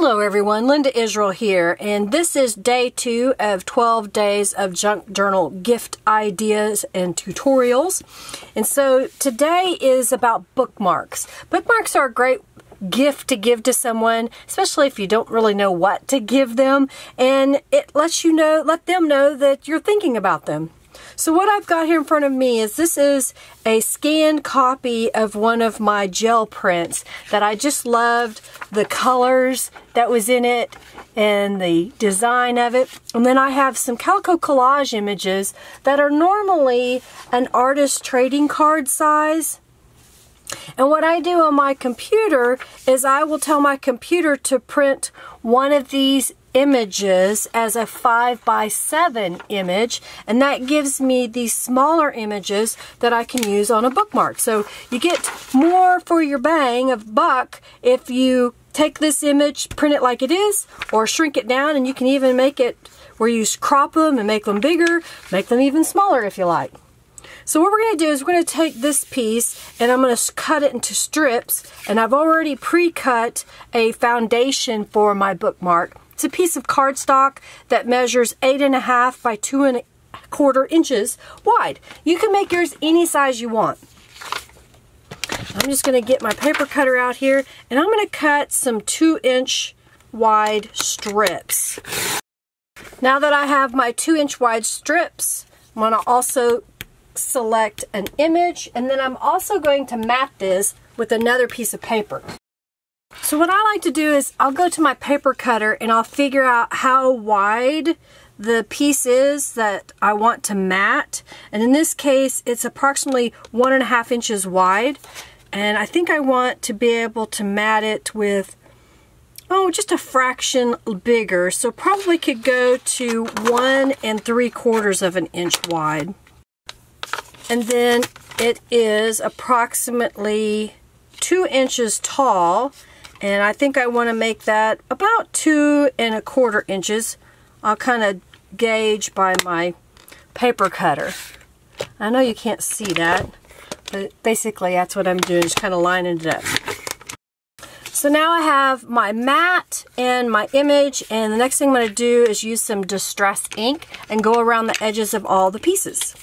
Hello everyone, Linda Israel here, and this is day 2 of 12 days of junk journal gift ideas and tutorials. And so today is about bookmarks. Bookmarks are a great gift to give to someone, especially if you don't really know what to give them, and it let them know that you're thinking about them. So what I've got here in front of me is a scanned copy of one of my gel prints that I just loved the colors that was in it and the design of it. And then I have some Calico collage images that are normally an artist trading card size. And what I do on my computer is I will tell my computer to print one of these images as a 5x7 image, and that gives me these smaller images that I can use on a bookmark. So you get more for your bang of buck if you take this image, print it like it is, or shrink it down, and you can even make it where you crop them and make them bigger, make them even smaller if you like. So what we're going to do is we're going to take this piece and I'm going to cut it into strips, and I've already pre-cut a foundation for my bookmark. It's a piece of cardstock that measures 8.5 by 2.25 inches wide. You can make yours any size you want. I'm just going to get my paper cutter out here, and I'm going to cut some 2-inch wide strips. Now that I have my 2-inch wide strips, I'm going to also select an image, and then I'm also going to mat this with another piece of paper. So what I like to do is I'll go to my paper cutter and I'll figure out how wide the piece is that I want to mat, and in this case it's approximately 1.5 inches wide, and I think I want to be able to mat it with just a fraction bigger, so probably could go to 1 3/4 inch wide. And then it is approximately 2 inches tall, and I think I want to make that about 2.25 inches. I'll kind of gauge by my paper cutter. I know you can't see that, but basically that's what I'm doing, just kind of lining it up. So now I have my mat and my image, and the next thing I'm going to do is use some distressed ink and go around the edges of all the pieces.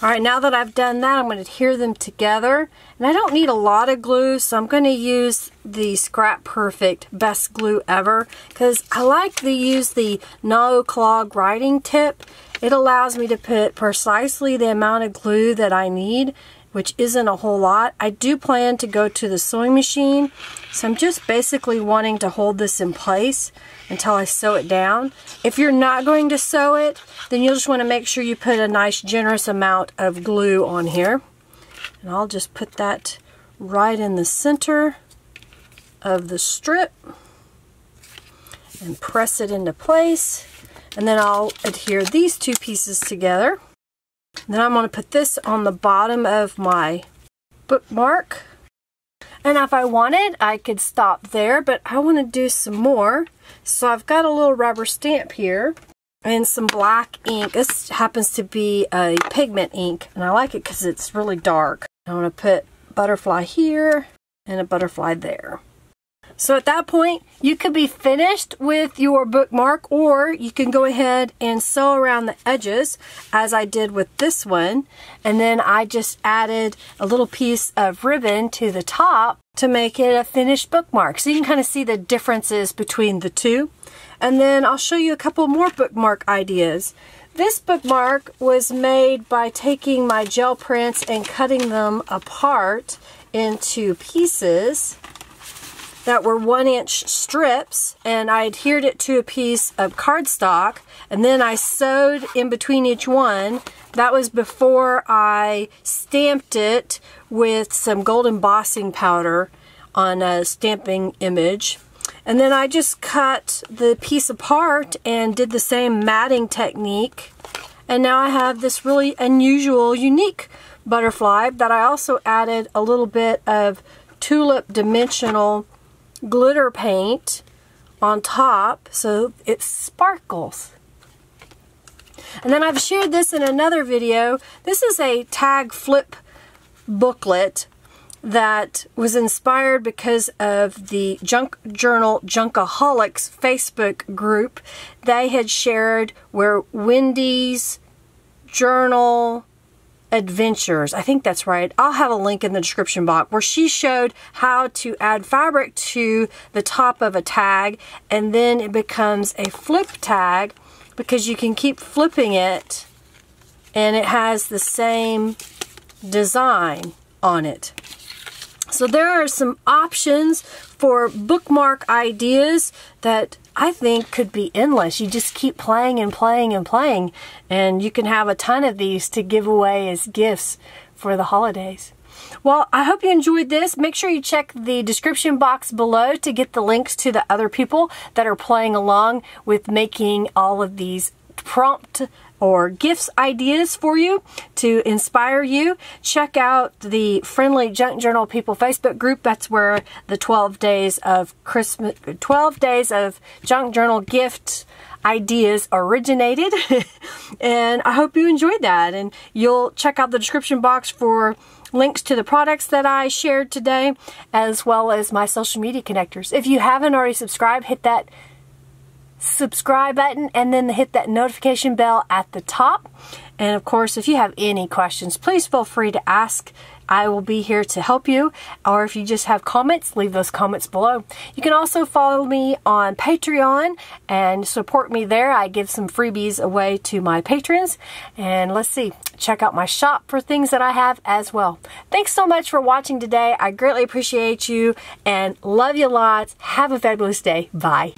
Alright, now that I've done that, I'm going to adhere them together. And I don't need a lot of glue, so I'm going to use the Scrap Perfect Best Glue Ever, because I like to use the No Clog writing tip. It allows me to put precisely the amount of glue that I need, which isn't a whole lot. I do plan to go to the sewing machine, so I'm just basically wanting to hold this in place until I sew it down. If you're not going to sew it, then you'll just want to make sure you put a nice generous amount of glue on here. And I'll just put that right in the center of the strip and press it into place. And then I'll adhere these two pieces together. And then I'm going to put this on the bottom of my bookmark. And if I wanted, I could stop there, but I want to do some more. So I've got a little rubber stamp here and some black ink. This happens to be a pigment ink, and I like it because it's really dark. I want to put a butterfly here and a butterfly there. So at that point, you could be finished with your bookmark, or you can go ahead and sew around the edges as I did with this one. And then I just added a little piece of ribbon to the top to make it a finished bookmark. So you can kind of see the differences between the two. And then I'll show you a couple more bookmark ideas. This bookmark was made by taking my gel prints and cutting them apart into pieces that were 1-inch strips, and I adhered it to a piece of cardstock, and then I sewed in between each one. That was before I stamped it with some gold embossing powder on a stamping image. And then I just cut the piece apart and did the same matting technique, and now I have this really unusual, unique butterfly that I also added a little bit of tulip dimensional glitter paint on top so it sparkles. And then I've shared this in another video. This is a tag flip booklet that was inspired because of the Junk Journal Junkaholics Facebook group. They had shared where Wendy's Journal Adventures, I think that's right, I'll have a link in the description box, where she showed how to add fabric to the top of a tag, and then it becomes a flip tag because you can keep flipping it and it has the same design on it. So there are some options for bookmark ideas that I think could be endless. You just keep playing and playing and playing, and you can have a ton of these to give away as gifts for the holidays. Well, I hope you enjoyed this. Make sure you check the description box below to get the links to the other people that are playing along with making all of these prompt or gifts ideas for you to inspire you. Check out the Friendly Junk Journal People Facebook group. That's where the 12 days of Junk Journal gift ideas originated. And I hope you enjoyed that. And you'll check out the description box for links to the products that I shared today, as well as my social media connectors. If you haven't already subscribed, hit that subscribe button and then hit that notification bell at the top. And of course, if you have any questions, please feel free to ask. I will be here to help you. Or if you just have comments, leave those comments below. You can also follow me on Patreon and support me there. I give some freebies away to my patrons. And let's see, check out my shop for things that I have as well. Thanks so much for watching today. I greatly appreciate you and love you lots. Have a fabulous day. Bye.